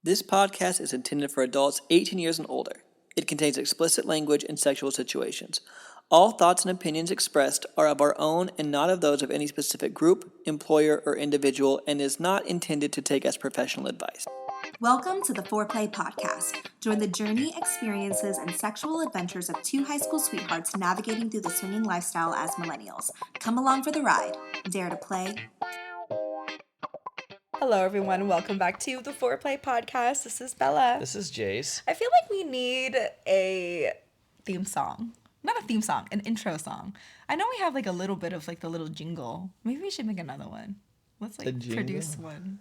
This podcast is intended for adults 18 years and older. It contains explicit language and sexual situations. All thoughts and opinions expressed are of our own and not of those of any specific group, employer, or individual, and is not intended to take as professional advice. Welcome to the Foreplay Podcast. Join the journey, experiences, and sexual adventures of two high school sweethearts navigating through the swinging lifestyle as millennials. Come along for the ride. Dare to play? Hello, everyone. Welcome back to the Foreplay Podcast. This is Bella. This is Jase. I feel like we need a theme song. Not a theme song, an intro song. I know we have like a little bit of like the little jingle. Maybe we should make another one. Let's like produce one.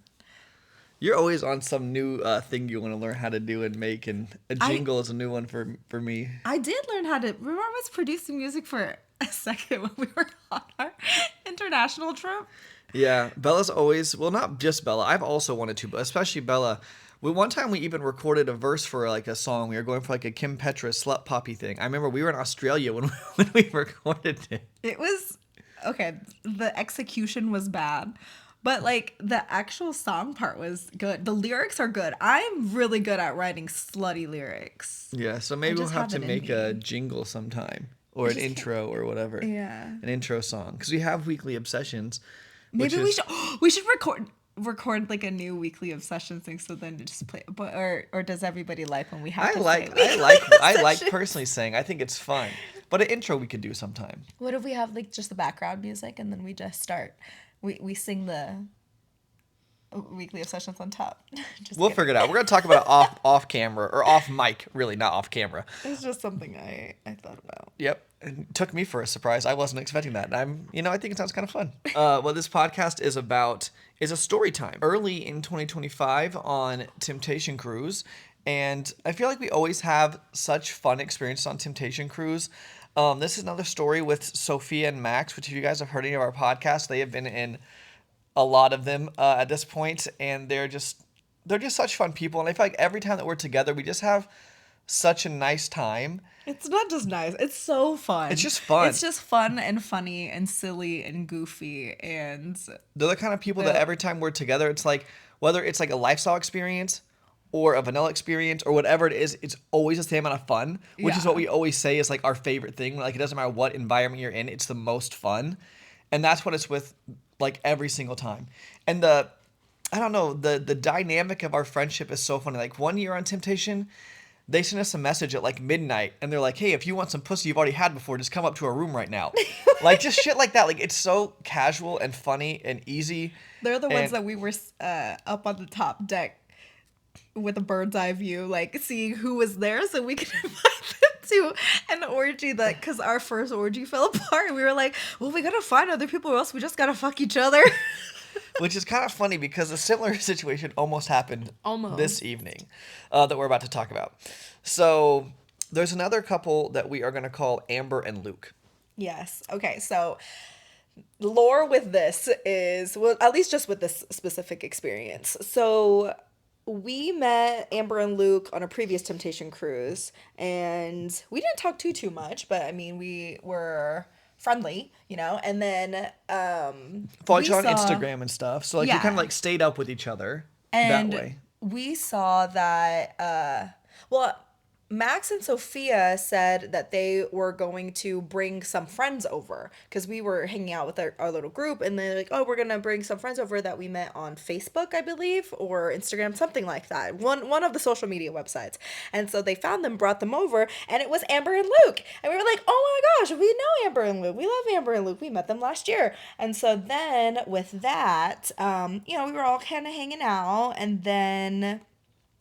You're always on some new thing you want to learn how to do and make, and a jingle is a new one for me. I did learn how to. Remember, I was producing music for a second when we were on our international trip. Yeah, Bella's always, well, not just Bella. I've also wanted to, but especially Bella. One time we even recorded a verse for like a song. We were going for like a Kim Petras Slut Poppy thing. I remember we were in Australia when we recorded it. It was, okay, the execution was bad. But, like, the actual song part was good. The lyrics are good. I'm really good at writing slutty lyrics. Yeah, so maybe we'll have to make a jingle sometime. Or an intro or whatever. Yeah. An intro song. Because we have weekly obsessions. Maybe we should record like a new weekly obsession thing, so then to just play. But or does everybody like when we have I like personally saying, I think it's fun. But an intro we could do sometime. What if we have, like, just the background music and then we just start... We sing the weekly obsessions on top. We'll figure it out. We're going to talk about it off camera, or off mic, really, not off camera. It's just something I thought about. Yep. It took me for a surprise. I wasn't expecting that. And I think it sounds kind of fun. What this podcast is about is a story time. Early in 2025 on Temptation Cruise. And I feel like we always have such fun experiences on Temptation Cruise. This is another story with Sophia and Max, which if you guys have heard any of our podcasts, they have been in a lot of them at this point, and they're just such fun people. And I feel like every time that we're together, we just have such a nice time. It's not just nice; it's so fun. It's just fun. It's just fun and funny and silly and goofy, and they're the kind of people that every time we're together, it's like whether it's like a lifestyle experience or a vanilla experience or whatever it is, it's always the same amount of fun, which is what we always say is like our favorite thing. Like, it doesn't matter what environment you're in, it's the most fun. And that's what it's with, like, every single time. And the dynamic of our friendship is so funny. Like, one year on Temptation, they sent us a message at like midnight and they're like, hey, if you want some pussy you've already had before, just come up to our room right now. Like, just shit like that. Like, it's so casual and funny and easy. They're the ones that we were up on the top deck with a bird's eye view, like seeing who was there so we could invite them to an orgy, that because our first orgy fell apart and we were like, well, we gotta find other people or else we just gotta fuck each other. Which is kind of funny because a similar situation almost happened this evening that we're about to talk about. So there's another couple that we are going to call Amber and Luke. Yes. Okay, so lore with this is, well, at least just with this specific experience. So we met Amber and Luke on a previous Temptation Cruise, and we didn't talk too much, but I mean, we were friendly, and then follow each other on Instagram and stuff. So like you kind of like stayed up with each other that way. We saw that Max and Sophia said that they were going to bring some friends over because we were hanging out with our little group, and they're like, oh, we're going to bring some friends over that we met on Facebook, I believe, or Instagram, something like that. One of the social media websites. And so they found them, brought them over, and it was Amber and Luke. And we were like, oh my gosh, we know Amber and Luke. We love Amber and Luke. We met them last year. And so then with that, we were all kind of hanging out, and then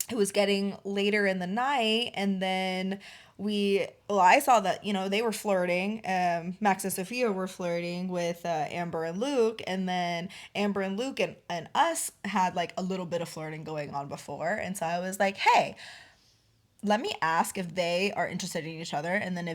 it was getting later in the night, and then I saw that, they were flirting. Max and Sophia were flirting with Amber and Luke, and then Amber and Luke and us had like a little bit of flirting going on before. And so I was like, hey, let me ask if they are interested in each other. And then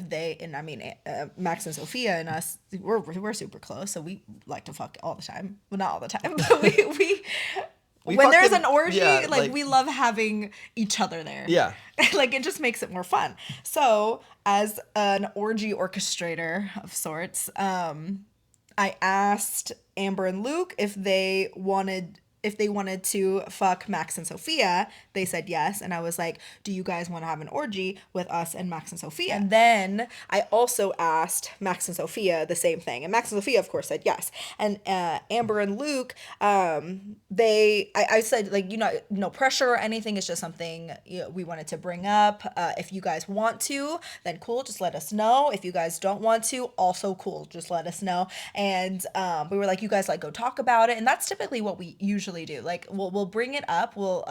Max and Sophia and us, we're super close, so we like to fuck all the time. Well, not all the time, but when there's an orgy, we love having each other there. Yeah. Like, it just makes it more fun. So, as an orgy orchestrator of sorts, I asked Amber and Luke if they wanted if they wanted to fuck Max and Sophia. They said yes. And I was like, do you guys want to have an orgy with us and Max and Sophia? And then I also asked Max and Sophia the same thing. And Max and Sophia, of course, said yes. And Amber and Luke, I said, like, no pressure or anything. It's just something we wanted to bring up. If you guys want to, then cool, just let us know. If you guys don't want to, also cool, just let us know. And we were like, you guys, like, go talk about it. And that's typically what we usually do. Like, we'll bring it up, we'll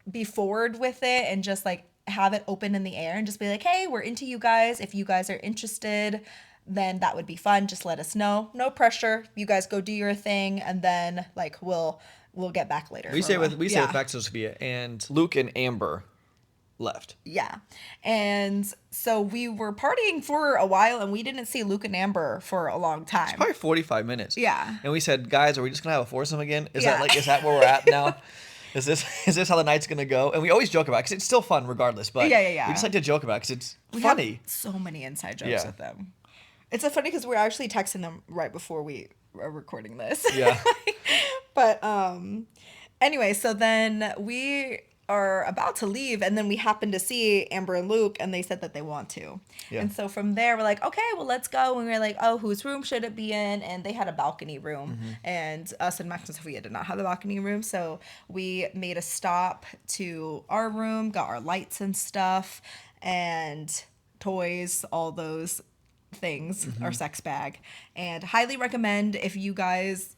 be forward with it, and just like have it open in the air and just be like, hey, we're into you guys. If you guys are interested, then that would be fun. Just let us know. No pressure. You guys go do your thing, and then like we'll get back later. We say it back to Sophia, and Luke and Amber left. Yeah. And so we were partying for a while, and we didn't see Luke and Amber for a long time. Probably 45 minutes. Yeah. And we said, guys, are we just gonna have a foursome again? Is that where we're at now? Is this how the night's gonna go? And we always joke about it because it's still fun regardless. But yeah. we just like to joke about it because it's We funny. have so many inside jokes with them. It's so funny because we're actually texting them right before we are recording this. Yeah. But anyway, so then we are about to leave, and then we happen to see Amber and Luke, and they said that they want to. Yeah. And so from there, we're like, okay, well, let's go. And we were like, oh, whose room should it be in? And they had a balcony room, and us and Max and Sophia did not have the balcony room. So we made a stop to our room, got our lights and stuff, and toys, all those things, our sex bag. And highly recommend if you guys,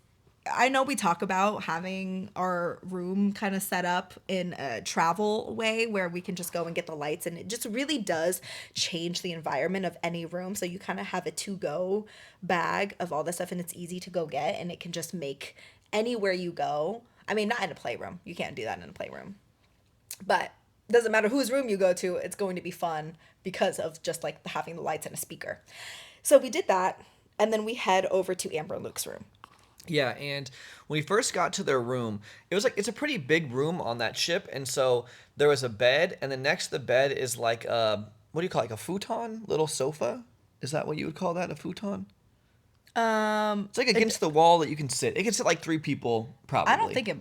I know we talk about having our room kind of set up in a travel way where we can just go and get the lights, and it just really does change the environment of any room. So you kind of have a to-go bag of all this stuff, and it's easy to go get, and it can just make anywhere you go. I mean, not in a playroom. You can't do that in a playroom. But doesn't matter whose room you go to, it's going to be fun because of just like having the lights and a speaker. So we did that, and then we head over to Amber and Luke's room. Yeah, and when we first got to their room, it was like, it's a pretty big room on that ship, and so there was a bed, and then next to the bed is like a, what do you call it, like a futon, little sofa? Is that what you would call that, a futon? It's like against the wall that you can sit. It can sit like 3 people, probably. I don't think it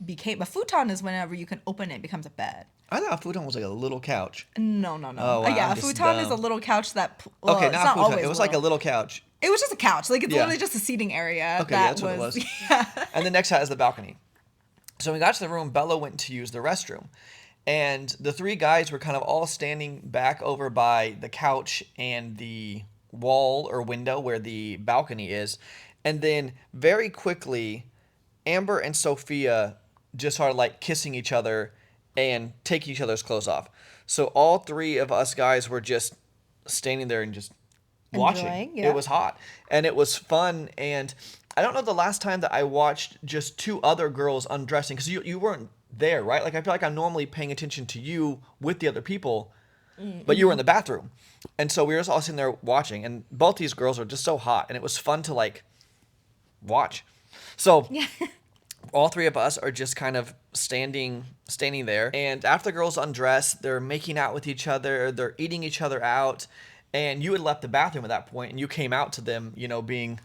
became, a futon is whenever you can open it, it becomes a bed. I thought a futon was like a little couch. No. Oh, wow, yeah, I'm a just futon is a dumb. little couch that, well, Okay, it's not a futon. always It was like a little couch. It was just a couch. Like, it's Yeah. literally just a seating area. Okay, that's what it was. Yeah. And the next side is the balcony. So when we got to the room, Bella went to use the restroom. And the 3 guys were kind of all standing back over by the couch and the wall or window where the balcony is. And then very quickly, Amber and Sophia just started like kissing each other and taking each other's clothes off. So all 3 of us guys were just standing there and just watching. Enjoying, yeah. It was hot and it was fun. And I don't know the last time that I watched just 2 other girls undressing, because you weren't there, right? Like, I feel like I'm normally paying attention to you with the other people, but you were in the bathroom. And so we were just all sitting there watching, and both these girls were just so hot, and it was fun to like watch. So all 3 of us are just kind of standing there, and after the girls undress, they're making out with each other, they're eating each other out. And you had left the bathroom at that point, and you came out to them, being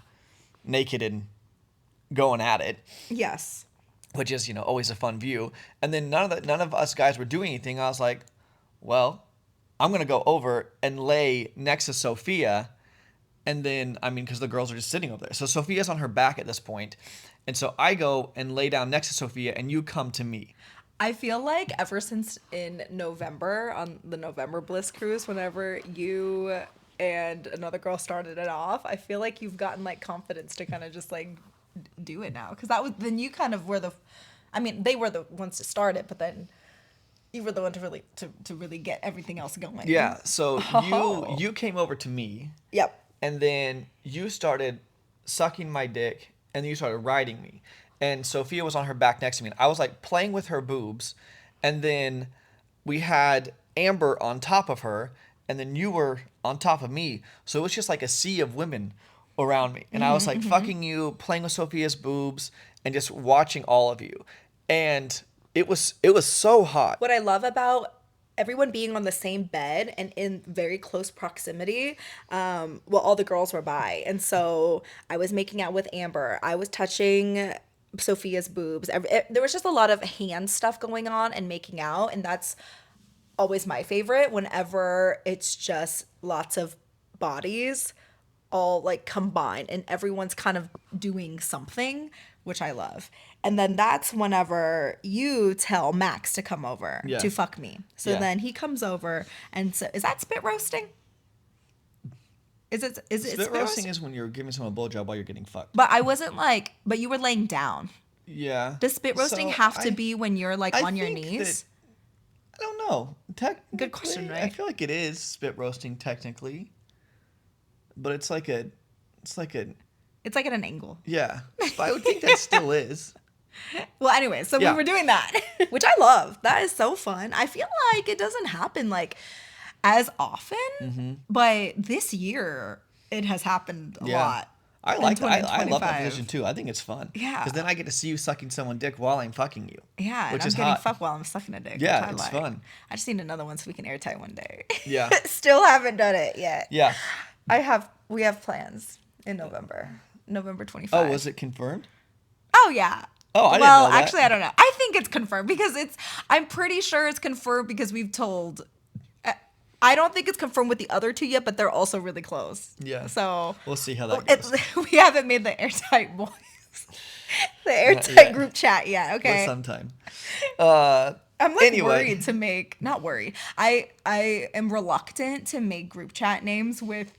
naked and going at it. Yes. Which is, always a fun view. And then none of us guys were doing anything. I was like, well, I'm going to go over and lay next to Sophia. And then, because the girls are just sitting over there. So Sophia's on her back at this point. And so I go and lay down next to Sophia, and you come to me. I feel like ever since in November, on the November Bliss cruise, whenever you and another girl started it off, I feel like you've gotten like confidence to kind of just like do it now. Because then you kind of were they were the ones to start it, but then you were the one to really get everything else going. Yeah, so you came over to me. Yep. And then you started sucking my dick, and then you started riding me. And Sophia was on her back next to me, and I was like playing with her boobs. And then we had Amber on top of her, and then you were on top of me. So it was just like a sea of women around me. And I was like fucking you, playing with Sophia's boobs, and just watching all of you. And it was so hot. What I love about everyone being on the same bed and in very close proximity, all the girls were by. And so I was making out with Amber. I was touching Sophia's boobs. There was just a lot of hand stuff going on and making out, and that's always my favorite whenever it's just lots of bodies all like combined and everyone's kind of doing something, which I love. And then that's whenever you tell Max to come over Yeah. to fuck me. So Yeah. then he comes over, and so is that spit roasting? Is it Spit roasting is when you're giving someone a blowjob while you're getting fucked. But I wasn't like, but you were laying down. Yeah. Does spit roasting So have to be when you're like I on your think knees? I don't know. Good question, I right? feel like it is spit roasting technically, but it's like a, It's like at an angle. yeah. But I would think that still is. Well, anyway, so Yeah. we were doing that, which I love. That is so fun. I feel like it doesn't happen like as often, but this year it has happened a lot. I in like that. I love that 2025. position too. I think it's fun. Yeah. Because then I get to see you sucking someone dick while I'm fucking you. Yeah, and Which I'm is getting hot. fucked while I'm sucking a dick. Yeah, which I it's like. fun. I just need another one so we can airtight one day. Yeah. Still haven't done it yet. Yeah. We have plans in November 25. Oh, was it confirmed? Oh yeah. Oh, I didn't well, know that. actually, I don't know. I think it's confirmed because I'm pretty sure it's confirmed because we've told. I don't think it's confirmed with the other two yet, but they're also really close. Yeah. So We'll see how that goes. we haven't made the airtight boys, the airtight yet. group chat yet. But Okay. sometime. I'm like anyway. worried to make. Not worried. I am reluctant to make group chat names with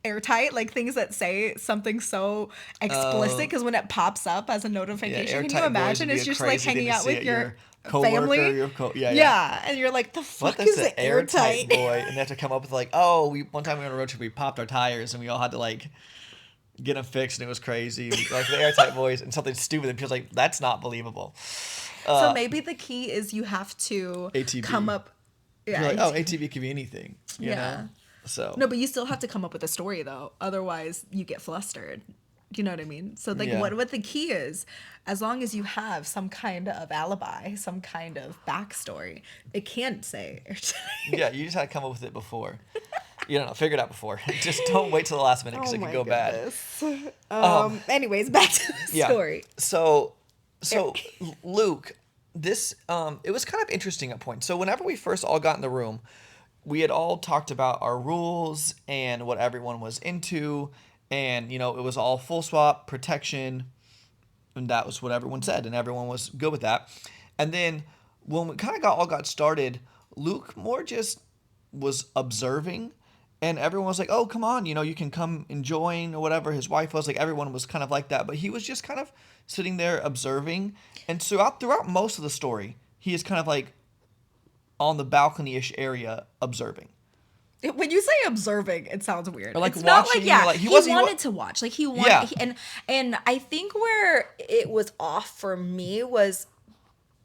airtight, like things that say something so explicit, because when it pops up as a notification, can Airtight you boys imagine would be it's a just like crazy thing hanging to out see with at your coworker, family? yeah. Yeah, and you're like, the What? fuck That's is an an airtight? boy, and they have to come up with like, oh, one time we went on a road trip, we popped our tires, and we all had to like get them fixed, and it was crazy. Like the airtight boys, and something stupid, and people's like, that's not believable. So maybe the key is you have to ATB. come up. Yeah, You're like, oh, ATV can be anything, you Yeah. know? So No, but you still have to come up with a story though. Otherwise, you get flustered. You know what I mean? So like, Yeah. what the key is, as long as you have some kind of alibi, some kind of backstory, it can say. yeah, you just had to come up with it before. You don't know, figure it out before. Just don't wait till the last minute because it could go bad. Anyways, back to the Yeah. story. So Luke, this it was kind of interesting at points. So whenever we first all got in the room, we had all talked about our rules and what everyone was into, and it was all full swap protection, and that was what everyone said, and everyone was good with that. And then when we kind of got started, Luke more just was observing. And everyone was like, oh, come on, you can come and join or whatever. His wife was like, everyone was kind of like that. But he was just kind of sitting there observing. And throughout most of the story, he is kind of like on the balcony-ish area observing. When you say observing, it sounds weird. Or like it's not watching, like, yeah, or like- he he wanted to watch. Like he wanted, Yeah. and I think where it was off for me was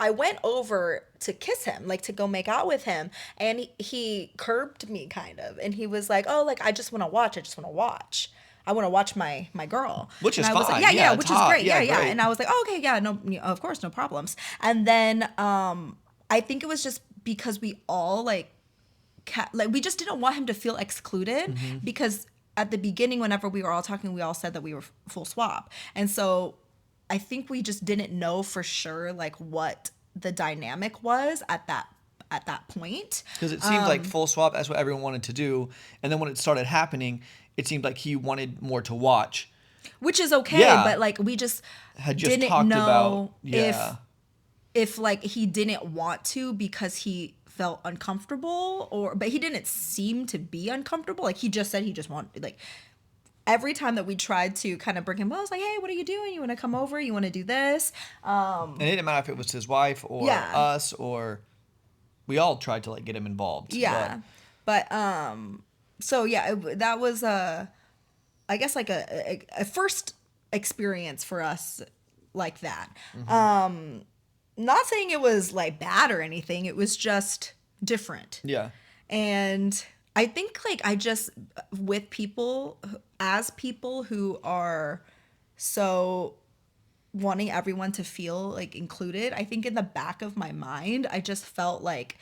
I went over to kiss him, like to go make out with him, and he curbed me kind of, and he was like, "Oh, like I just want to watch. I want to watch my girl." Which is and I was fine. like, Yeah, which it's is hot. great. Yeah, Yeah. great. And I was like, "Oh, okay, yeah, no, of course, no problems." And then I think it was just because we all like we just didn't want him to feel excluded, because at the beginning, whenever we were all talking, we all said that we were full swap, and so I think we just didn't know for sure like what the dynamic was at that point. Because it seemed like full swap, that's what everyone wanted to do. And then when it started happening, it seemed like he wanted more to watch. Which is okay, Yeah. but like we just Had just didn't talked know about, yeah. if like he didn't want to because he felt uncomfortable, but he didn't seem to be uncomfortable. Like he just said he just wanted, like every time that we tried to kind of bring him, I was like, hey, what are you doing? You want to come over? You want to do this? And it didn't matter if it was his wife or Yeah. us, or we all tried to like get him involved. Yeah. But so yeah, that was I guess like a first experience for us like that. Not saying it was like bad or anything. It was just different. Yeah. And I think like I just, with people, as people who are so wanting everyone to feel like included, I think in the back of my mind, I just felt like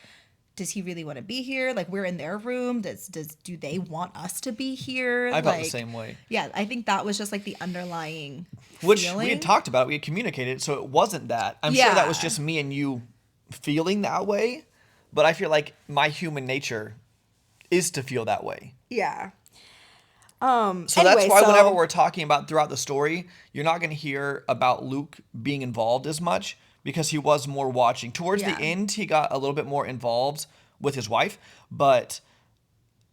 does he really want to be here? Like, we're in their room. Do they want us to be here? I felt the Like, same way. Yeah, I think that was just like the underlying Which feeling. we had talked about, we had communicated, so it wasn't that. I'm sure that was Yeah. just me and you feeling that way, but I feel like my human nature is to feel that way. Yeah. So that's Anyway, why whenever so- we're talking about throughout the story, you're not going to hear about Luke being involved as much because he was more watching. Towards the Yeah. end, he got a little bit more involved with his wife, but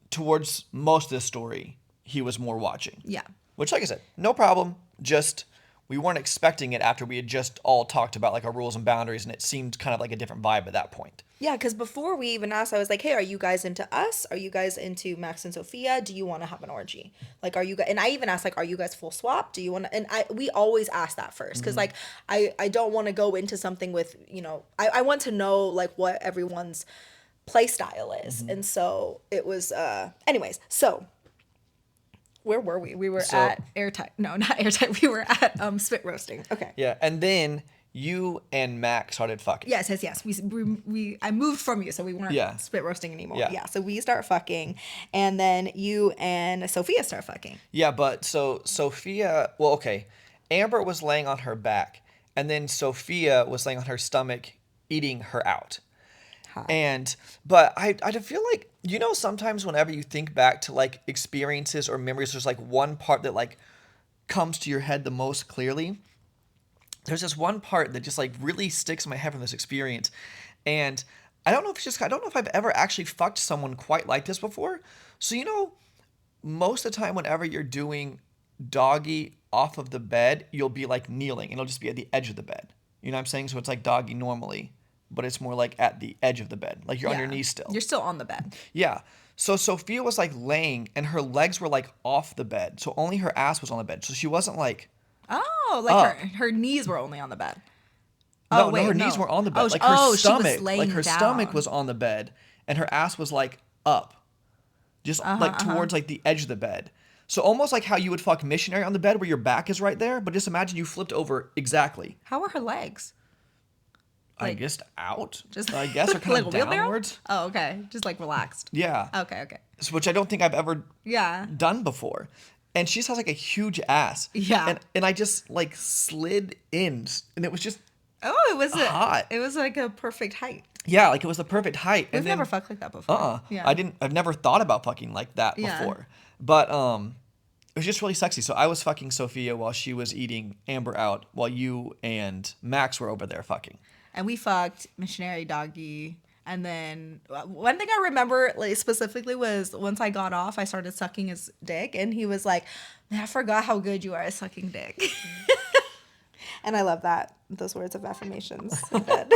towards most of the story, he was more watching. Yeah. Which, like I said, no problem. Just we weren't expecting it after we had just all talked about like our rules and boundaries, and it seemed kind of like a different vibe at that point. Yeah, because before we even asked, I was like, hey, are you guys into us? Are you guys into Max and Sophia? Do you want to have an orgy? Like, are you guys, and I even asked, like, are you guys full swap? Do you want to, and we always ask that first. Because, like, I don't want to go into something with, I want to know, like, what everyone's play style is. And so it was, anyways, so where were we? We were at Airtight. No, not Airtight. We were at Spit Roasting. Okay. Yeah, and then you and Mac started fucking. Yes. I moved from you, so we weren't spit roasting anymore. Yeah. Yeah. So we start fucking, and then you and Sophia start fucking. Yeah, but so Sophia, well, okay, Amber was laying on her back, and then Sophia was laying on her stomach, eating her out. But I feel like, sometimes whenever you think back to like experiences or memories, there's like one part that like comes to your head the most clearly. There's this one part that just like really sticks in my head from this experience. And I don't know if I've ever actually fucked someone quite like this before. So, most of the time whenever you're doing doggy off of the bed, you'll be like kneeling and it'll just be at the edge of the bed. You know what I'm saying? So it's like doggy normally, but it's more like at the edge of the bed. Like you're on your knees still. You're still on the bed. Yeah. So Sophia was like laying and her legs were like off the bed. So only her ass was on the bed. So she wasn't like... Oh, like her knees were only on the bed. No, her knees were on the bed. Oh, like her she was stomach, laying like her down. stomach was on the bed, and her ass was like up, just like towards like the edge of the bed. So almost like how you would fuck missionary on the bed, where your back is right there. But just imagine you flipped over exactly. How were her legs? I guess out. Just I guess are kind like of a wheelbarrow? downwards. Oh, okay. Just like relaxed. Yeah. Okay. So, which I don't think I've ever done before. And she just has like a huge ass. Yeah. And I just like slid in, and it was just Oh, it was hot. It was like a perfect height. Yeah, like it was the perfect height. We've And then, never fucked like that before. Yeah. I've never thought about fucking like that before. But it was just really sexy. So I was fucking Sophia while she was eating Amber out, while you and Max were over there fucking. And we fucked missionary doggy. And then one thing I remember like specifically was once I got off, I started sucking his dick, and he was like, "Man, I forgot how good you are at sucking dick." And I love those words of affirmations in bed.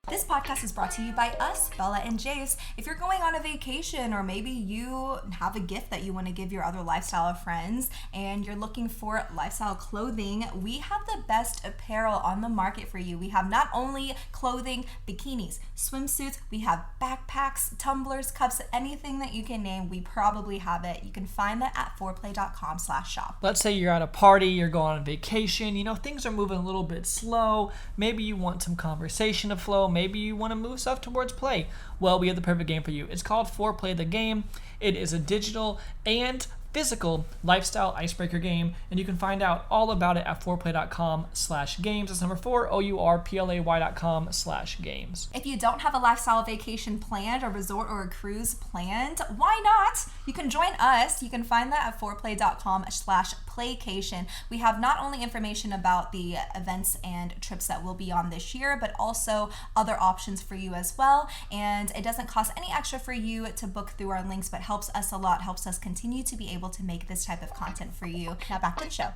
This podcast is brought to you by us, Bella and Jase. If you're going on a vacation, or maybe you have a gift that you want to give your other lifestyle friends and you're looking for lifestyle clothing, we have the best apparel on the market for you. We have not only clothing, bikinis, swimsuits, we have backpacks, tumblers, cups, anything that you can name, we probably have it. You can find that at foreplay.com/shop. Let's say you're at a party, you're going on vacation, things are moving a little bit slow. Maybe you want some conversation to flow. Maybe you want to move stuff towards play. Well, we have the perfect game for you. It's called Foreplay the Game. It is a digital and physical lifestyle icebreaker game, and you can find out all about it at foreplay.com/games. That's number 4, OURPLAY.com/games. If you don't have a lifestyle vacation planned, a resort or a cruise planned, why not? You can join us. You can find that at foreplay.com/playcation. We have not only information about the events and trips that will be on this year, but also other options for you as well. And it doesn't cost any extra for you to book through our links, but helps us a lot, helps us continue to be able to make this type of content for you. Now back to the show.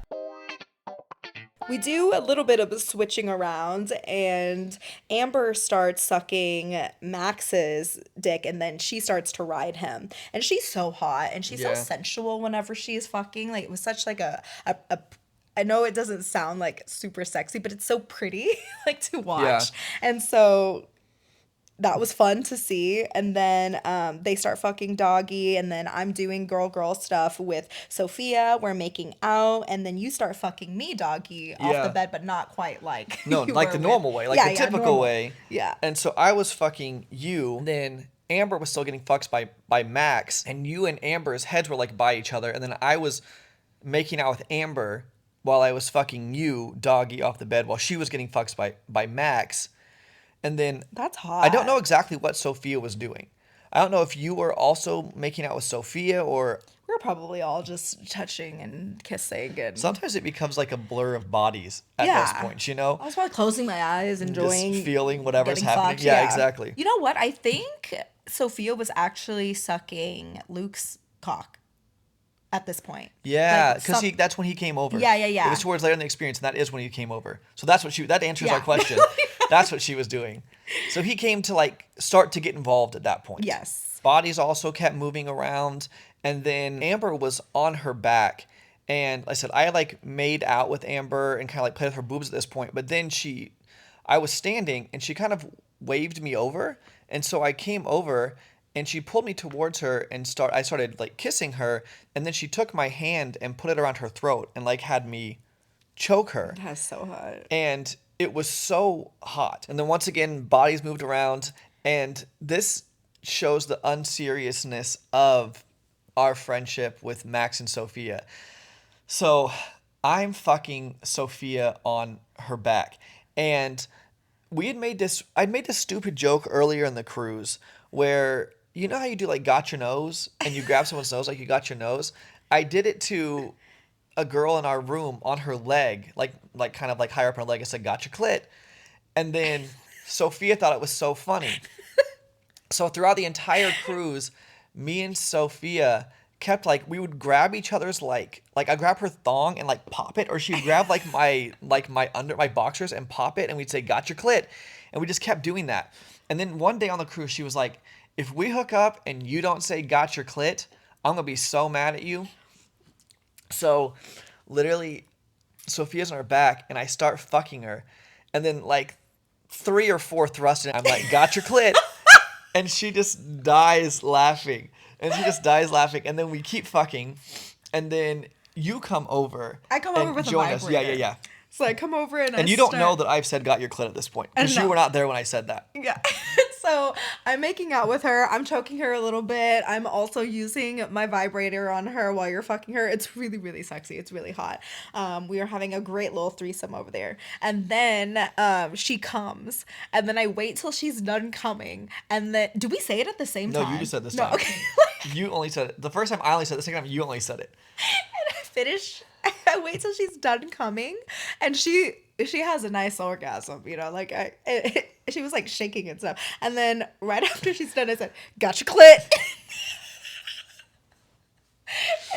We do a little bit of a switching around, and Amber starts sucking Max's dick, and then she starts to ride him. And she's so hot, and she's so sensual whenever she's fucking. Like, it was such like a I know it doesn't sound like super sexy, but it's so pretty like to watch. And so that was fun to see. And then they start fucking Doggy, and then I'm doing girl stuff with Sophia. We're making out, and then you start fucking me, Doggy, off the Yeah. bed, but not quite like No, you like were the with- normal way, like Yeah, the yeah, typical normal. way. Yeah. And so I was fucking you. Then Amber was still getting fucked by Max, and you and Amber's heads were like by each other, and then I was making out with Amber while I was fucking you, Doggy, off the bed while she was getting fucked by Max. And then That's hot. I don't know exactly what Sophia was doing. I don't know if you were also making out with Sophia or We're probably all just touching and kissing and sometimes it becomes like a blur of bodies at Yeah. those points, you know? I was probably closing my eyes, enjoying Just feeling whatever's getting happening. fucked, Yeah, exactly. You know what? I think Sophia was actually sucking Luke's cock at this point. Yeah, Like, because that's when he came over. Yeah, yeah, yeah. It was towards later in the experience, and that is when he came over. So that's what that answers Yeah. our question. That's what she was doing. So he came to like start to get involved at that point. Yes. Bodies also kept moving around, and then Amber was on her back, and I said I like made out with Amber and kind of like played with her boobs at this point, but then I was standing and she kind of waved me over, and so I came over and she pulled me towards her and I started like kissing her, and then she took my hand and put it around her throat and like had me choke her. That's so hot. And it was so hot. And then once again, bodies moved around, and this shows the unseriousness of our friendship with Max and Sophia. So I'm fucking Sophia on her back, and I'd made this stupid joke earlier in the cruise where you know how you do like got your nose and you grab someone's nose like you got your nose. I did it to a girl in our room on her leg, like kind of like higher up on her leg. I said, "Got your clit," and then Sophia thought it was so funny. So throughout the entire cruise, me and Sophia kept like we would grab each other's like I grab her thong and like pop it, or she'd grab like my under my boxers and pop it, and we'd say, "Got your clit," and we just kept doing that. And then one day on the cruise, she was like, "If we hook up and you don't say 'got your clit,' I'm gonna be so mad at you." So literally Sophia's on her back and I start fucking her, and then like 3 or 4 thrusts in, I'm like, "Got your clit," and she just dies laughing, and and then we keep fucking, and then you come over. I come over and with a join us. vibrator. Yeah. So I come over and And you don't know that I've said "got your clit" at this point because No. you were not there when I said that. Yeah. So I'm making out with her. I'm choking her a little bit. I'm also using my vibrator on her while you're fucking her. It's really, really sexy. It's really hot. We are having a great little threesome over there. And then she comes. And then I wait till she's done coming. And then, do we say it at the same time? No, you just said this No, time. okay. You only said it. The first time I only said it. The second time you only said it. And I finish. I wait till she's done coming, and she has a nice orgasm, you know, like she was like shaking and stuff. And then right after she's done, I said, "Got your clit."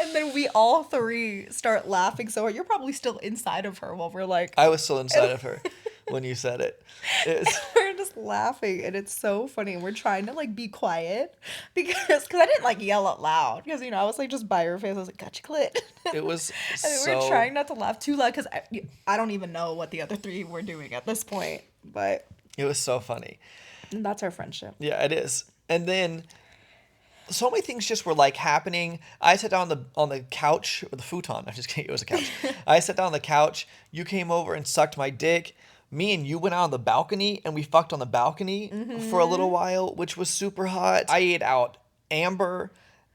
And then we all three start laughing so hard. You're probably still inside of her while we're like, I was still inside of her when you said it. we're just laughing, and it's so funny. We're trying to like be quiet because I didn't like yell out loud because, you know, I was like just by her face. I was like, "Got your clit." It was And so. we're trying not to laugh too loud because I don't even know what the other three were doing at this point. But It was so funny. that's our friendship. Yeah, it is. And then so many things just were like happening. I sat down on the couch, or the futon. I'm just kidding. It was a couch. I sat down on the couch. You came over and sucked my dick. Me and you went out on the balcony and we fucked on the balcony for a little while, which was super hot. I ate out Amber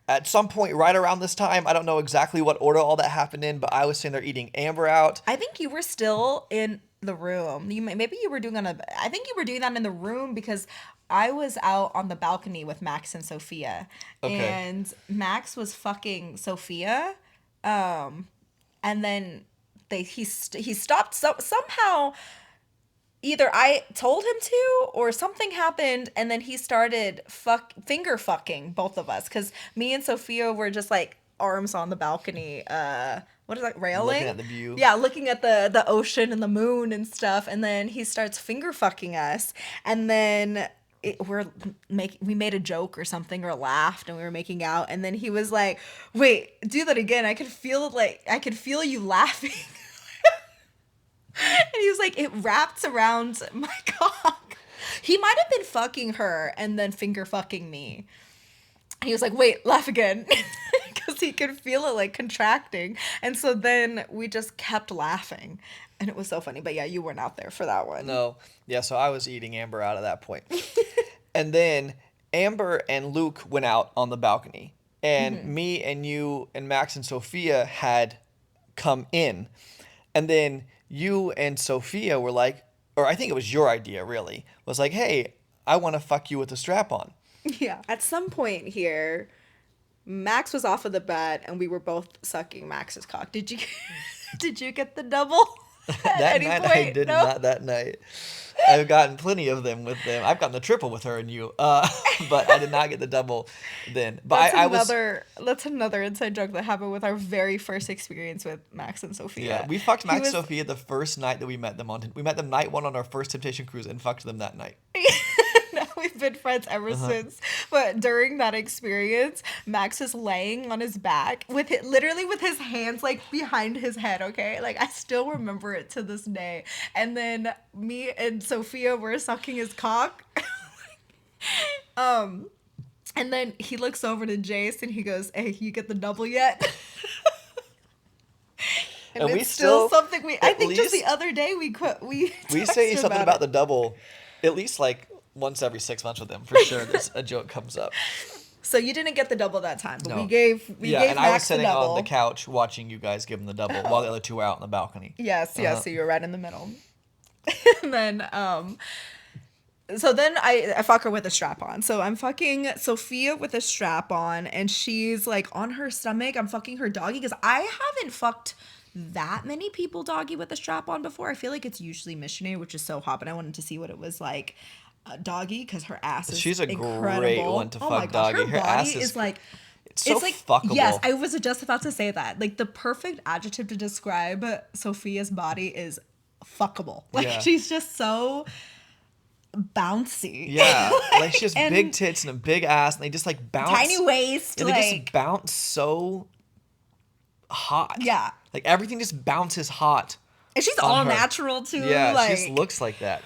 at some point right around this time. I don't know exactly what order all that happened in, but I was sitting there eating Amber out. I think you were still in the room. Maybe you were doing I think you were doing that in the room because I was out on the balcony with Max and Sophia. Okay. And Max was fucking Sophia. And then he stopped somehow. Either I told him to or something happened, and then he started finger fucking both of us because me and Sophia were just like arms on the balcony. What is that, railing? Looking at the view. Yeah, looking at the ocean and the moon and stuff. And then he starts finger fucking us, and then we made a joke or something or laughed and we were making out, and then he was like, "Wait, do that again. I could feel you laughing." And he was like, "It wrapped around my cock." He might have been fucking her and then finger fucking me. He was like, wait, laugh again. Because he could feel it like contracting. And so then we just kept laughing. And it was so funny. But yeah, you weren't out there for that one. No. Yeah, so I was eating Amber out at that point. And then Amber and Luke went out on the balcony. And me and you and Max and Sophia had come in. And then you and Sophia were like, or I think it was your idea really, was like, hey, I want to fuck you with a strap on. Yeah. At some point here, Max was off of the bed and we were both sucking Max's cock. Did you did you get the double? That night I did not that night. I've gotten plenty of them with them. I've gotten the triple with her and you. But I did not get the double then. But that's another inside joke that happened with our very first experience with Max and Sophia. Yeah, we fucked Max and Sophia the first night that we met them we met them night one on our first Temptation cruise and fucked them that night. Now we've been friends ever since. But during that experience, Max is laying on his back literally with his hands like behind his head, okay? Like I still remember it to this day. And then me and Sophia were sucking his cock. And then he looks over to Jase and he goes, hey, you get the double yet? And we it's still something I think least, just the other day we say something about the double at least like once every 6 months with them for sure. A joke comes up. So you didn't get the double that time, but no. we gave and Max I was sitting the double. on the couch watching you guys give him the double while the other two were out on the balcony. Yes, so you were right in the middle. And then so then I fuck her with a strap on. So I'm fucking Sophia with a strap on and she's like on her stomach. I'm fucking her doggy because I haven't fucked that many people doggy with a strap on before. I feel like it's usually missionary, which is so hot, but I wanted to see what it was like doggy because her ass is she's a incredible. Great one to fuck. Oh my gosh, doggy. her body ass is like it's so like fuckable. Yes, I was just about to say that. Like the perfect adjective to describe Sophia's body is fuckable. Like she's just so bouncy. Yeah, like she has big tits and a big ass, and they just like bounce. Tiny waist. And they just bounce so hot. Yeah. Like everything just bounces hot. And she's all natural too. Yeah, like, she just looks like that.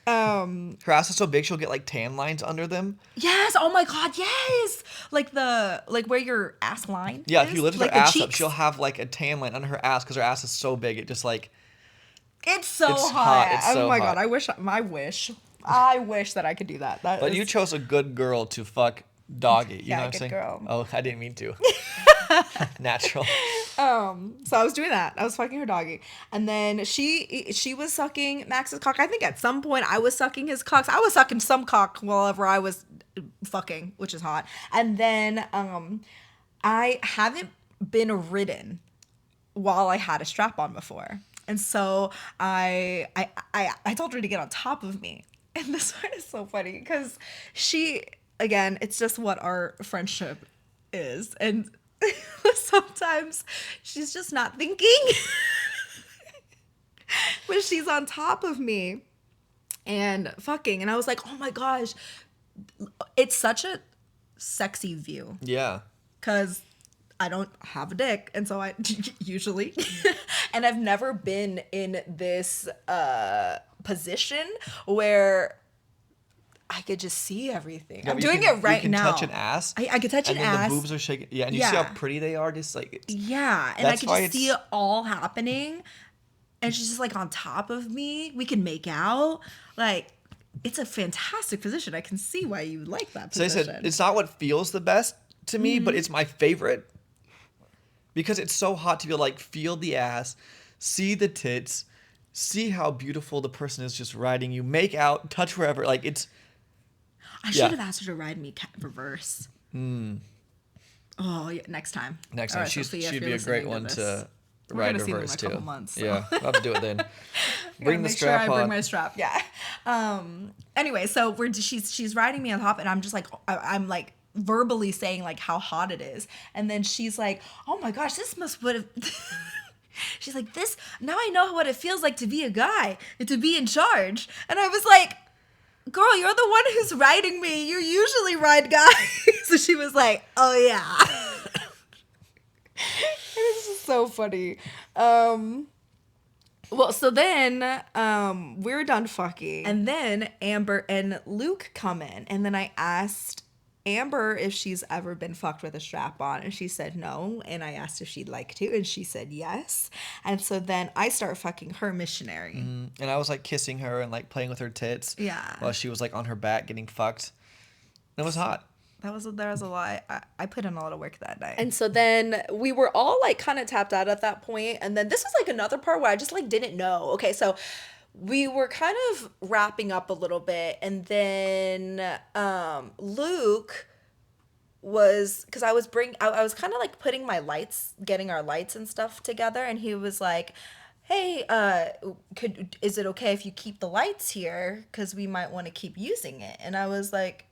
Her ass is so big she'll get like tan lines under them. Yes. Oh my god. Yes. Like where your ass line. Yeah. Is. If you lift like her ass cheeks. up, she'll have like a tan line under her ass because her ass is so big. It just like. It's so it's hot. It's so oh my hot. god. I wish that I could do that. But you chose a good girl to fuck doggy. You know what I'm good saying? girl. Oh, I didn't mean to. Natural. So I was doing that. I was fucking her doggy. And then she was sucking Max's cock. I think at some point I was sucking his cocks. I was sucking some cock whenever I was fucking, which is hot. And then I haven't been ridden while I had a strap on before. And so I told her to get on top of me. And this part is so funny because again, it's just what our friendship is. And sometimes she's just not thinking. But she's on top of me and fucking. And I was like, oh my gosh, it's such a sexy view. Yeah. Because I don't have a dick. And so I usually. And I've never been in this position where I could just see everything. Yeah, I'm doing it right now. You can touch an ass. I could touch an ass. And then the boobs are shaking. Yeah, and you see how pretty they are. Just like yeah, and I could just see it all happening. And she's just like on top of me. We can make out. Like it's a fantastic position. I can see why you like that position. So I said it's not what feels the best to me, but it's my favorite because it's so hot to be like feel the ass, see the tits, see how beautiful the person is just riding you, make out, touch wherever. Like it's. I should have asked her to ride me reverse. Oh, yeah, next time. Next time, right, she'd Sophia, be a great one to ride reverse too. Couple months, so. Yeah, we'll have to do it then. Bring the strap on. Bring my strap. Yeah. Anyway, so she's riding me on top, and I'm just like I'm like verbally saying like how hot it is, and then she's like, oh my gosh, this must would have. She's like, this now I know what it feels like to be a guy and to be in charge, and I was like. Girl, you're the one who's riding me. You usually ride guys. So she was like, oh, yeah. It was just so funny. Well, so then we're done fucking. And then Amber and Luke come in. And then I asked Amber if she's ever been fucked with a strap on. And she said no. And I asked if she'd like to. And she said yes. And so then I start fucking her missionary. And I was like kissing her and like playing with her tits. Yeah. While she was like on her back getting fucked. It was hot. There was a lot. I put in a lot of work that night. And so then we were all like kind of tapped out at that point. And then this was like another part where I just like didn't know. Okay, so we were kind of wrapping up a little bit. And then Luke was, because I was kind of like putting my lights, getting our lights and stuff together. And he was like, hey, is it okay if you keep the lights here? Because we might want to keep using it. And I was like,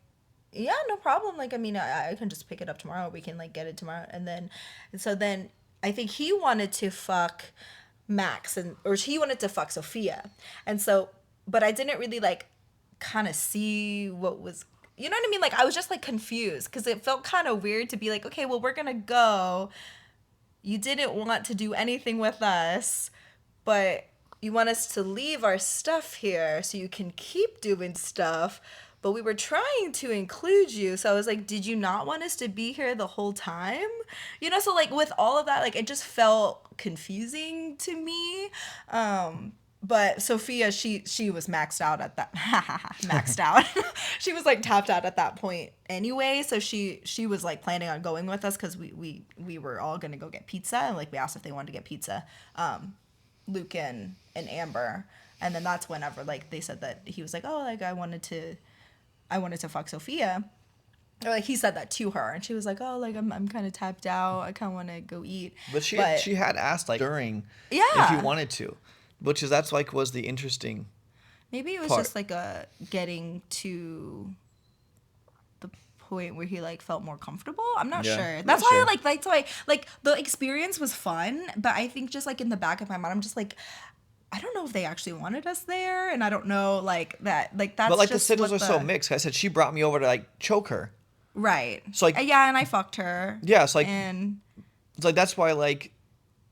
yeah, no problem. Like, I mean, I can just pick it up tomorrow. We can like get it tomorrow. And so then I think he wanted to fuck Max or he wanted to fuck Sophia. And so, but I didn't really like kind of see what was, you know what I mean? Like, I was just like confused because it felt kind of weird to be like, okay, well, we're going to go. You didn't want to do anything with us, but you want us to leave our stuff here so you can keep doing stuff. But we were trying to include you. So I was like, did you not want us to be here the whole time? You know, so like with all of that, like it just felt confusing to me. But Sophia, she was maxed out at that. Maxed out. She was like tapped out at that point anyway. So she was like planning on going with us because we were all going to go get pizza. And like we asked if they wanted to get pizza. Luke and Amber. And then that's whenever like they said that he was like, oh, like I wanted to fuck Sophia. Or like he said that to her and she was like, oh, like I'm kind of tapped out. I kind of want to go eat. But she had asked like during if you wanted to, that's like was the interesting maybe it was part. just like a getting to the point where he like felt more comfortable. I'm not sure. That's why like the experience was fun, but I think just like in the back of my mind I'm just like I don't know if they actually wanted us there, and I don't know like that. Like that's. But like just the signals are so mixed. I said she brought me over to like choke her. Right. So like yeah, and I fucked her. Yeah, it's like and it's like that's why like,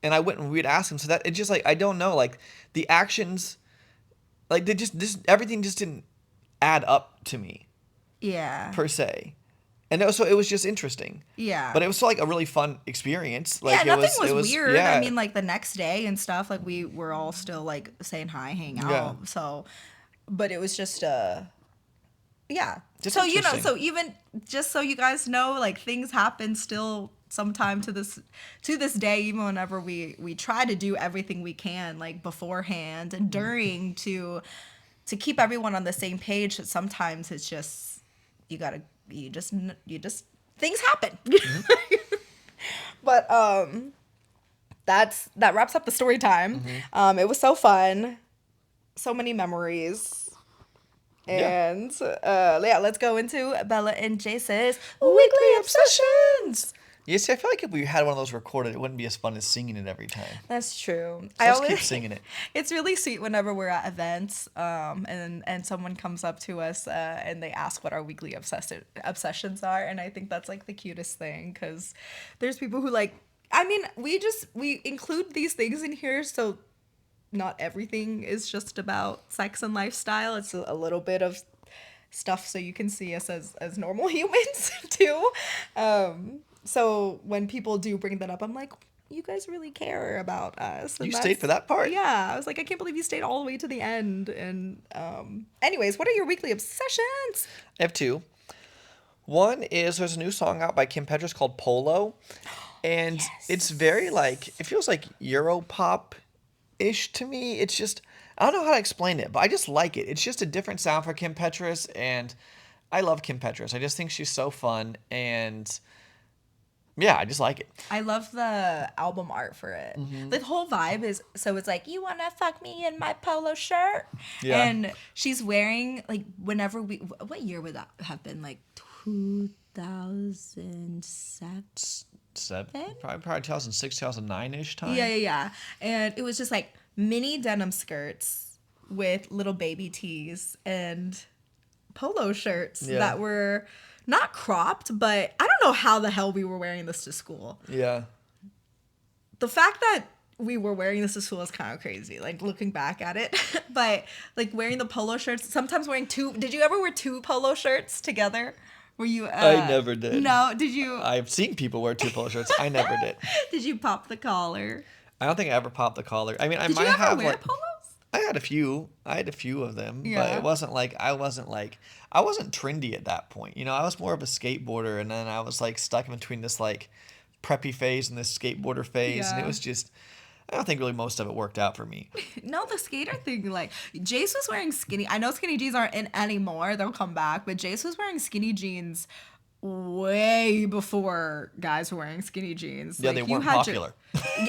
and I went and we'd ask him. So that it just like I don't know like the actions, like they just everything just didn't add up to me. Yeah. Per se. And so it was just interesting. Yeah. But it was still like a really fun experience. Like yeah, nothing was weird. Yeah. I mean, like the next day and stuff, like we were all still like saying hi, hanging out. Yeah. So, but it was just yeah. Just so you know, interesting. so even just so you guys know, like things happen still sometime to this day, even whenever we try to do everything we can like beforehand and during to keep everyone on the same page. That sometimes it's just you just things happen. Mm-hmm. But that wraps up the story time. Mm-hmm. It was so fun, so many memories. And yeah, let's go into Bella and Jase's weekly obsessions. Yeah, see, I feel like if we had one of those recorded, it wouldn't be as fun as singing it every time. That's true. So let's keep singing it. It's really sweet whenever we're at events, and someone comes up to us and they ask what our weekly obsessions are, and I think that's like the cutest thing because there's people who like. I mean, we include these things in here so not everything is just about sex and lifestyle. It's a little bit of stuff so you can see us as normal humans too. So when people do bring that up, I'm like, you guys really care about us. And you stayed for that part? Yeah. I was like, I can't believe you stayed all the way to the end. And anyways, what are your weekly obsessions? I have two. One is there's a new song out by Kim Petras called Polo. And it's very like, it feels like Europop-ish to me. It's just, I don't know how to explain it, but I just like it. It's just a different sound for Kim Petras. And I love Kim Petras. I just think she's so fun. And yeah, I just like it. I love the album art for it. Mm-hmm. The whole vibe is, so it's like, you want to fuck me in my polo shirt? Yeah. And she's wearing, like, whenever what year would that have been? Like 2007? Probably 2006, 2009-ish time. Yeah. And it was just like mini denim skirts with little baby tees and polo shirts that were not cropped, but I don't know how the hell we were wearing this to school. Yeah. The fact that we were wearing this to school is kind of crazy, like looking back at it. But like wearing the polo shirts, sometimes wearing two. Did you ever wear two polo shirts together? Were you? I never did. No, did you? I've seen people wear 2 polo shirts. I never did. Did you pop the collar? I don't think I ever popped the collar. I mean, I Did might you ever have wear like polos? I had a few. I had a few of them, but Yeah. it wasn't like I wasn't trendy at that point. You know, I was more of a skateboarder, and then I was like stuck in between this like preppy phase and this skateboarder phase, and it Yeah. was just I don't think really most of it worked out for me. No, the skater thing, like Jase was wearing skinny. I know skinny jeans aren't in anymore; they'll come back. But Jase was wearing skinny jeans way before guys were wearing skinny jeans. Yeah, Like, they you weren't had popular.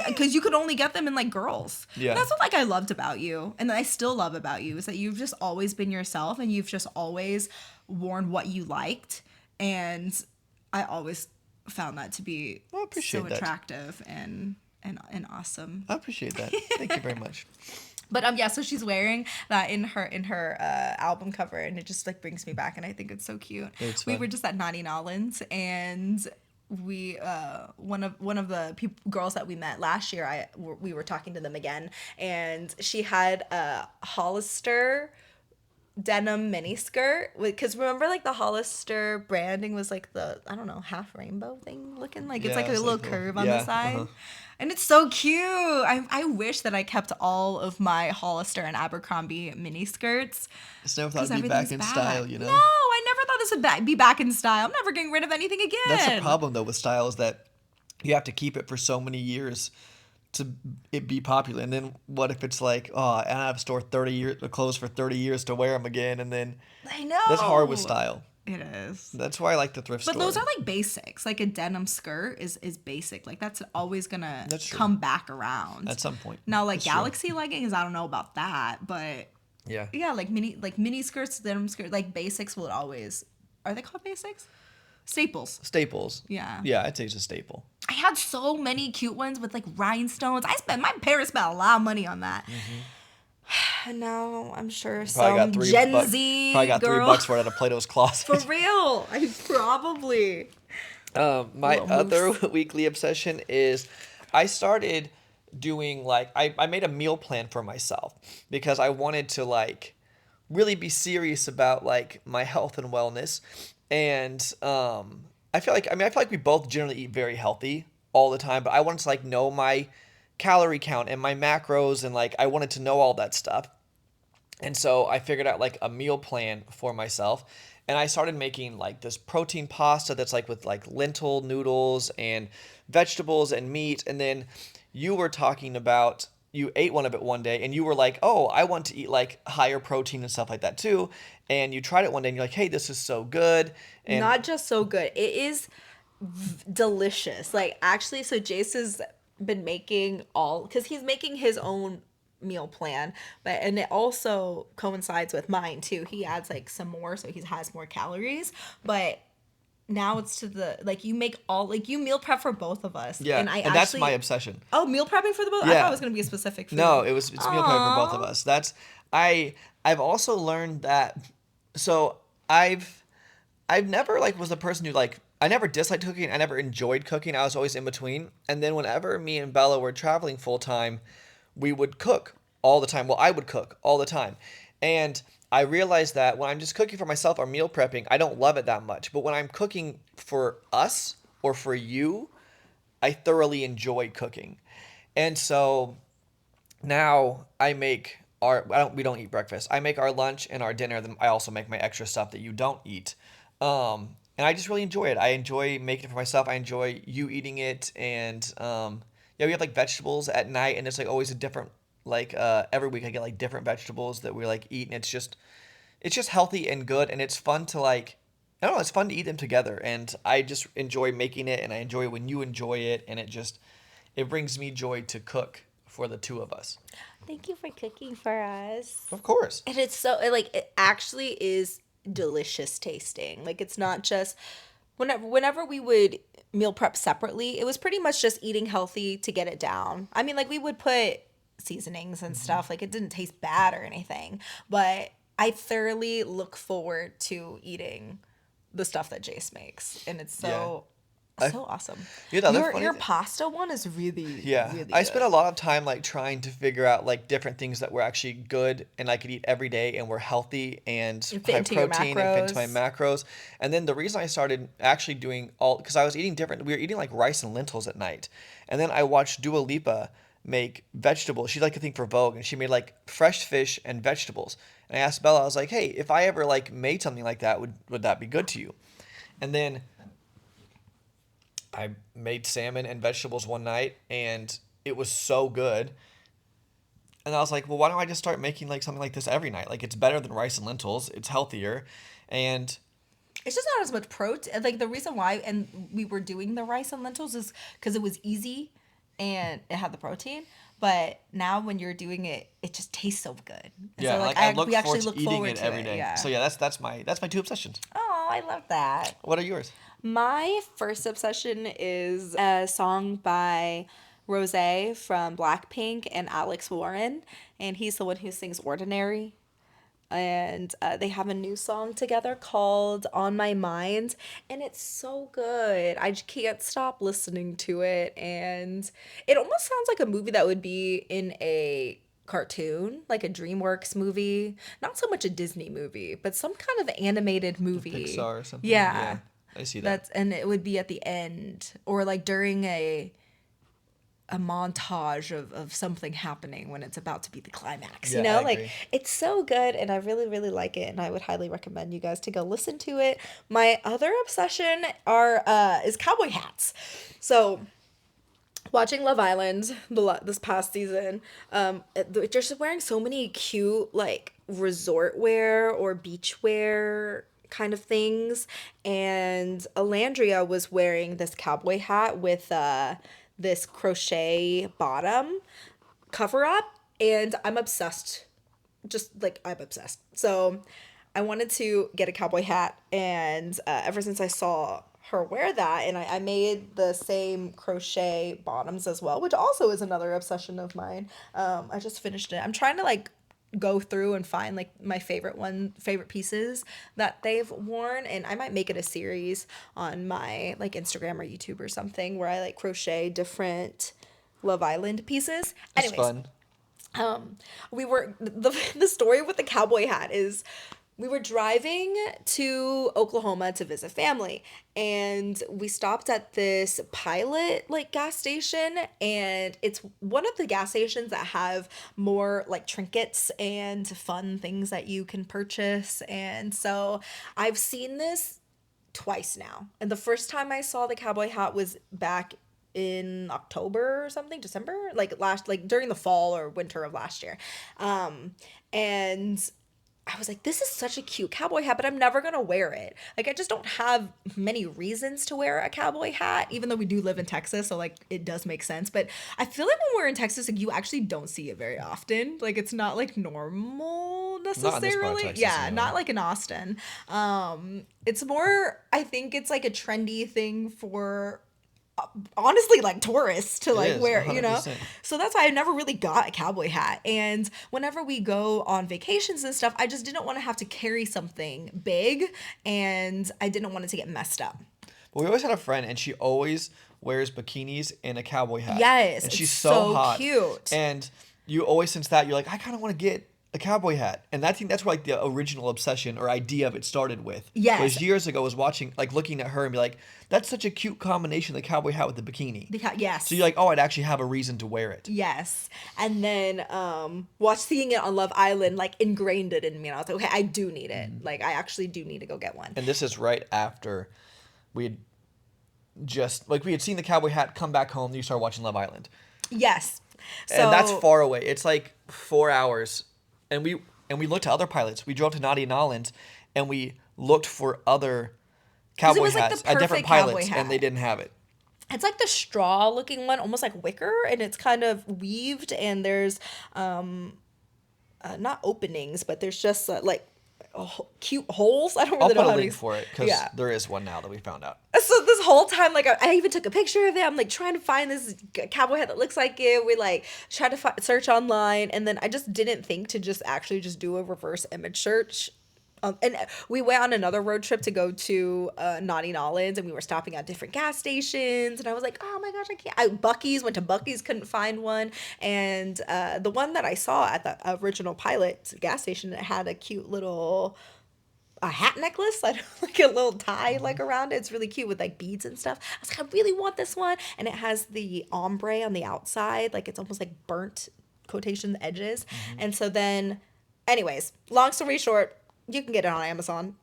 because you could only get them in like girls. Yeah. And that's what like I loved about you, and that I still love about you, is that you've just always been yourself, and you've just always worn what you liked, and I always found that to be I appreciate so that. attractive and awesome. I appreciate that. Thank you very much. But yeah, so she's wearing that in her album cover, and it just like brings me back, and I think it's so cute. It's We fun. were just at Naughty Nolans, and we one of the girls that we met last year, we were talking to them again, and she had a Hollister denim mini skirt, because remember like the Hollister branding was like the, I don't know, half rainbow thing looking, like it's Yeah, like a it's little like curve a- on yeah, the side. uh-huh. And it's so cute. I wish that I kept all of my Hollister and Abercrombie mini skirts. Just never thought 'cause it'd be back everything's in style, you know? No, I never thought this would be back in style. I'm never getting rid of anything again. That's the problem though with style, is that you have to keep it for so many years to it be popular. And then what if it's like, oh, and I have to store 30 years clothes for 30 years to wear them again, and then I know. that's hard with style. It is. That's why I like the thrift But store. those are like basics. Like a denim skirt is basic. Like that's always gonna That's true. come back around At some point. Now, like That's true. Galaxy leggings, I don't know about that, but Yeah. yeah, like mini skirts, denim skirt, like basics will always. Are they called basics? Staples. Staples. Yeah. Yeah, I'd say it's a staple. I had so many cute ones with like rhinestones. My parents spent a lot of money on that. And now I'm sure some Gen Z Probably got girl. $3 for it at a Plato's Closet. For real, I probably. My Little other moose. weekly obsession is I started doing like I made a meal plan for myself because I wanted to like really be serious about like my health and wellness. And I feel like we both generally eat very healthy all the time, but I wanted to like know my calorie count and my macros, and like I wanted to know all that stuff. And so I figured out like a meal plan for myself, and I started making like this protein pasta that's like with like lentil noodles and vegetables and meat. And then you were talking about, you ate one of it one day and you were like, oh, I want to eat like higher protein and stuff like that too. And you tried it one day and you're like, hey, this is so good. And Not just so good. It is delicious. Like actually, so Jase has been making because he's making his own meal plan, and it also coincides with mine too. He adds like some more, so he has more calories, but now it's to the like you make all like you meal prep for both of us. yeah, and that's my obsession. Oh, meal prepping for the both. I Yeah. thought it was gonna be a specific food. No, it's meal prep for both of us. I've also learned that. So I've never like was a person who like I never disliked cooking. I never enjoyed cooking. I was always in between. And then whenever me and Bella were traveling full time, we would cook all the time. Well, I would cook all the time. And I realized that when I'm just cooking for myself or meal prepping, I don't love it that much. But when I'm cooking for us or for you, I thoroughly enjoy cooking. And so now I make we don't eat breakfast. I make our lunch and our dinner. Then I also make my extra stuff that you don't eat. And I just really enjoy it. I enjoy making it for myself. I enjoy you eating it. And yeah, we have like vegetables at night, and it's like always a different like every week I get like different vegetables that we like eat, and it's just healthy and good, and it's fun to like I don't know, it's fun to eat them together, and I just enjoy making it, and I enjoy when you enjoy it, and it brings me joy to cook for the two of us. Thank you for cooking for us. Of course. And it's so like it actually is delicious tasting. Like it's not just whenever we would meal prep separately, it was pretty much just eating healthy to get it down. I mean, like we would put seasonings and stuff, like it didn't taste bad or anything, but I thoroughly look forward to eating the stuff that Jase makes, and it's so So awesome. Yeah, the other funny Your thing- pasta one is really, Yeah, really I spent a good. lot of time like trying to figure out like different things that were actually good and I could eat every day and were healthy and And fit high into your protein and fit into my macros. macros. And then the reason I started actually doing all because I was eating different. We were eating like rice and lentils at night, and then I watched Dua Lipa make vegetables. She like a thing for Vogue, and she made like fresh fish and vegetables. And I asked Bella, I was like, "Hey, if I ever like made something like that, would that be good to you?" And then I made salmon and vegetables one night and it was so good. And I was like, well, why don't I just start making like something like this every night? Like it's better than rice and lentils. It's healthier. And It's just not as much protein. Like the reason why, and we were doing the rice and lentils is because it was easy and it had the protein. But now when you're doing it, it just tastes so good. And yeah, so like I look we actually forward look to eating forward it to every it. day. Yeah. So yeah, that's my two obsessions. Oh, I love that. What are yours? My first obsession is a song by Rose from Blackpink and Alex Warren, and he's the one who sings Ordinary. And they have a new song together called On My Mind, and it's so good. I just can't stop listening to it, and it almost sounds like a movie that would be in a cartoon, like a DreamWorks movie. Not so much a Disney movie, but some kind of animated movie. Pixar or something. Yeah. I see that. That's and it would be at the end or like during a montage of something happening when it's about to be the climax. You Yeah, know, I like agree. It's so good, and I really, really like it, and I would highly recommend you guys to go listen to it. My other obsession is cowboy hats. So, watching Love Island this past season, they're just wearing so many cute like resort wear or beach wear kind of things, and Alandria was wearing this cowboy hat with this crochet bottom cover up, and I'm obsessed. Just like I'm obsessed. So I wanted to get a cowboy hat, and ever since I saw her wear that, and I made the same crochet bottoms as well, which also is another obsession of mine. I just finished it. I'm trying to like go through and find like my favorite pieces that they've worn, and I might make it a series on my like Instagram or YouTube or something where I like crochet different Love Island pieces. It's Anyways, fun. we were the story with the cowboy hat is we were driving to Oklahoma to visit family, and we stopped at this Pilot like gas station, and it's one of the gas stations that have more like trinkets and fun things that you can purchase. And so I've seen this twice now, and the first time I saw the cowboy hat was back in October or something, December, like during the fall or winter of last year. And I was like, this is such a cute cowboy hat, but I'm never gonna wear it. Like, I just don't have many reasons to wear a cowboy hat, even though we do live in Texas, so like it does make sense. But I feel like when we're in Texas, like you actually don't see it very often. Like it's not like normal Not in this part of necessarily. Texas, Yeah, anyway. not like in Austin. It's more, I think it's like a trendy thing for honestly like tourists to like is, wear, you know. 100%. So that's why I never really got a cowboy hat. And whenever we go on vacations and stuff, I just didn't want to have to carry something big, and I didn't want it to get messed up. But we always had a friend, and she always wears bikinis and a cowboy hat. Yes, and she's it's so so hot. cute. And you always sense that you're like, I kind of want to get a cowboy hat, and I think that's where like the original obsession or idea of it started with. Yes. was years ago. Was watching like looking at her and be like, that's such a cute combination, the cowboy hat with the bikini. Yes. So you're like, oh, I'd actually have a reason to wear it. Yes. And then seeing it on Love Island like ingrained it in me, and I was like, okay, I do need it. Like I actually do need to go get one. And this is right after we had we had seen the cowboy hat come back home. Then you start watching Love Island. Yes. So And that's far away. It's like 4 hours. And we looked at other pilots. We drove to Naughty Nolans and we looked for other cowboy was, like, the hats at different perfect cowboy pilots, hat. and they didn't have it. It's like the straw looking one, almost like wicker, and it's kind of weaved, and there's not openings, but there's just like cute holes. I don't I'll really put know a how link to for it because Yeah. there is one now that we found out. So this whole time, like I even took a picture of it. I'm like trying to find this cowboy hat that looks like it. We like tried to search online, and then I just didn't think to just actually just do a reverse image search And we went on another road trip to go to Naughty Nolans, and we were stopping at different gas stations. And I was like, oh my gosh, I can't. Buc-ee's, went to Buc-ee's, couldn't find one. And the one that I saw at the original Pilot gas station, it had a cute little a hat necklace, like a little tie like around it. It's really cute with like beads and stuff. I was like, I really want this one. And it has the ombre on the outside, like it's almost like burnt quotation edges. And so then, anyways, long story short, you can get it on Amazon.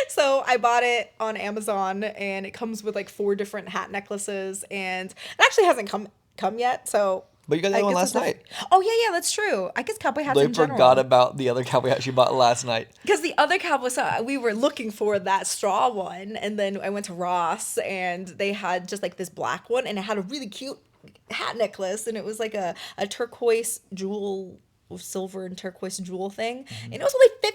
So I bought it on Amazon, and it comes with like 4 different hat necklaces, and it actually hasn't come yet. So, But you got the other one last night. Oh yeah, that's true. I guess cowboy hats They in general. forgot about the other cowboy hat she bought last night. Because the other cowboy, so we were looking for that straw one, and then I went to Ross, and they had just like this black one, and it had a really cute hat necklace, and it was like a turquoise jewel, silver and turquoise jewel thing, and it was only $15.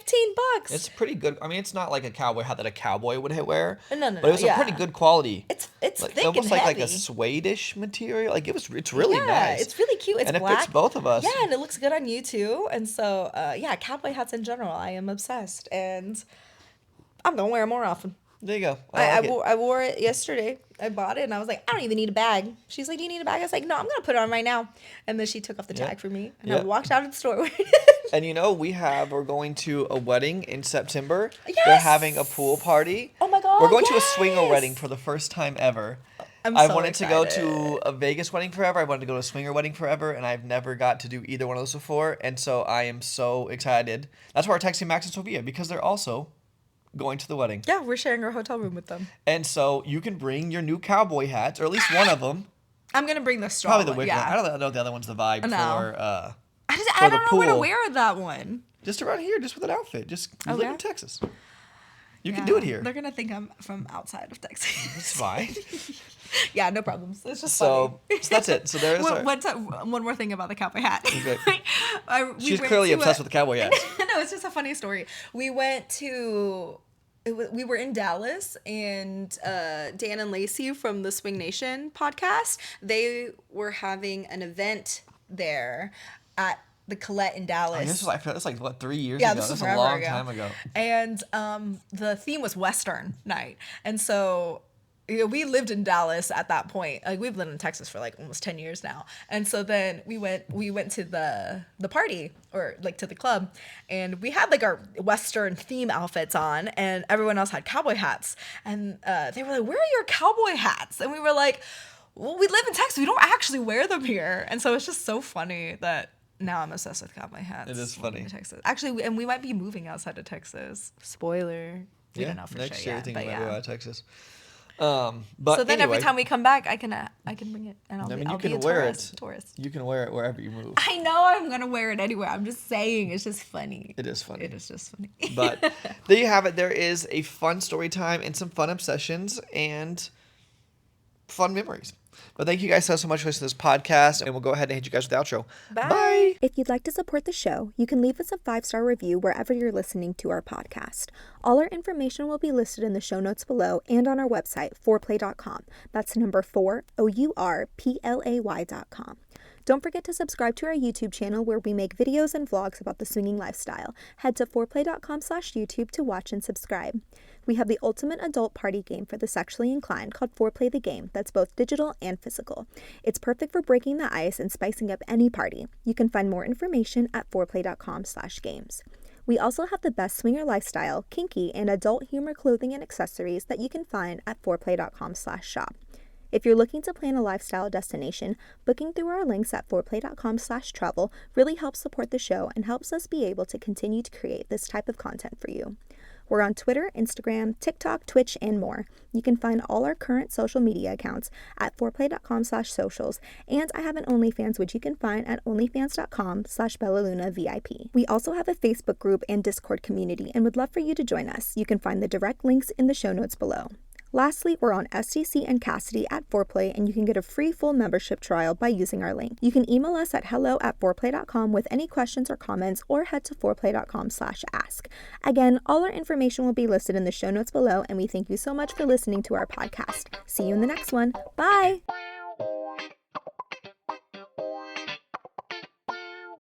It's pretty good. I mean, it's not like a cowboy hat that a cowboy would wear. No, But it was a pretty good quality. It's like, thick almost and like heavy. a suede-ish material. Like it's really Yeah, nice. it's really cute. It's and black. it fits both of us. Yeah, and it looks good on you too. And so, yeah, cowboy hats in general, I am obsessed, and I'm gonna wear them more often. There you go. I wore it yesterday. I bought it, and I was like, I don't even need a bag. She's like, do you need a bag? I was like, no, I'm going to put it on right now. And then she took off the tag for me, and I Yep. walked out of the store. And we're going to a wedding in September. They're Yes! having a pool party. Oh my God, We're going to a swinger yes! wedding for the first time ever. I'm I so wanted to go excited. to a Vegas wedding forever. I wanted to go to a swinger wedding forever, and I've never got to do either one of those before. And so I am so excited. That's why we're texting Max and Sophia, because they're also going to the wedding. Yeah, we're sharing our hotel room with them. And so you can bring your new cowboy hats, or at least one of them. I'm going to bring the straw Probably the one, wick yeah. one. I don't know if the other one's the vibe No. for I for don't the know where to pool. wear that one. Just around here, just with an outfit. Just you live Okay. in Texas. You can do it here. They're going to think I'm from outside of Texas. It's fine. Yeah, no problems. It's just So funny. that's it. So there's our, One more thing about the cowboy hat. Okay. We she's went clearly to obsessed with the cowboy hats. No, it's just a funny story. We were in Dallas, and Dan and Lacey from the Swing Nation podcast, they were having an event there at the Colette in Dallas. This was like what, 3 years Yeah, ago? this was That's a forever long ago. time ago. And the theme was Western night. And so we lived in Dallas at that point. Like, we've lived in Texas for like almost 10 years now. And so then we went to the party, or like to the club, and we had like our Western theme outfits on, and everyone else had cowboy hats. And they were like, where are your cowboy hats? And we were like, well, we live in Texas. We don't actually wear them here. And so it's just so funny that now I'm obsessed with cowboy hats. It is living funny. in Texas. Actually, and we might be moving outside of Texas. Spoiler. We don't know for next sure year, yet, I think but we might yeah. go out of Texas. But So then anyway, every time we come back, I can bring it, and I'll I mean, I'll you can be a wear tourist. it. Tourist. You can wear it wherever you move. I know I'm gonna wear it anywhere. I'm just saying, it's just funny. It is funny. It is just funny. But there you have it. There is a fun story time and some fun obsessions and fun memories. But thank you guys so much for listening to this podcast, and we'll go ahead and hit you guys with the outro. Bye. If you'd like to support the show, you can leave us a 5-star review wherever you're listening to our podcast. All our information will be listed in the show notes below and on our website, fourplay.com. That's number 4, OURPLAY.com. Don't forget to subscribe to our YouTube channel, where we make videos and vlogs about the swinging lifestyle. Head to fourplay.com/YouTube to watch and subscribe. We have the ultimate adult party game for the sexually inclined called Foreplay the Game, that's both digital and physical. It's perfect for breaking the ice and spicing up any party. You can find more information at foreplay.com/games. We also have the best swinger lifestyle, kinky, and adult humor clothing and accessories that you can find at foreplay.com/shop. If you're looking to plan a lifestyle destination, booking through our links at foreplay.com/travel really helps support the show and helps us be able to continue to create this type of content for you. We're on Twitter, Instagram, TikTok, Twitch, and more. You can find all our current social media accounts at foreplay.com/socials, and I have an OnlyFans, which you can find at onlyfans.com/BellaLunaVIP. We also have a Facebook group and Discord community and would love for you to join us. You can find the direct links in the show notes below. Lastly, we're on STC and Cassidy at Foreplay, and you can get a free full membership trial by using our link. You can email us at hello@foreplay.com with any questions or comments, or head to foreplay.com/ask. Again, all our information will be listed in the show notes below, and we thank you so much for listening to our podcast. See you in the next one. Bye!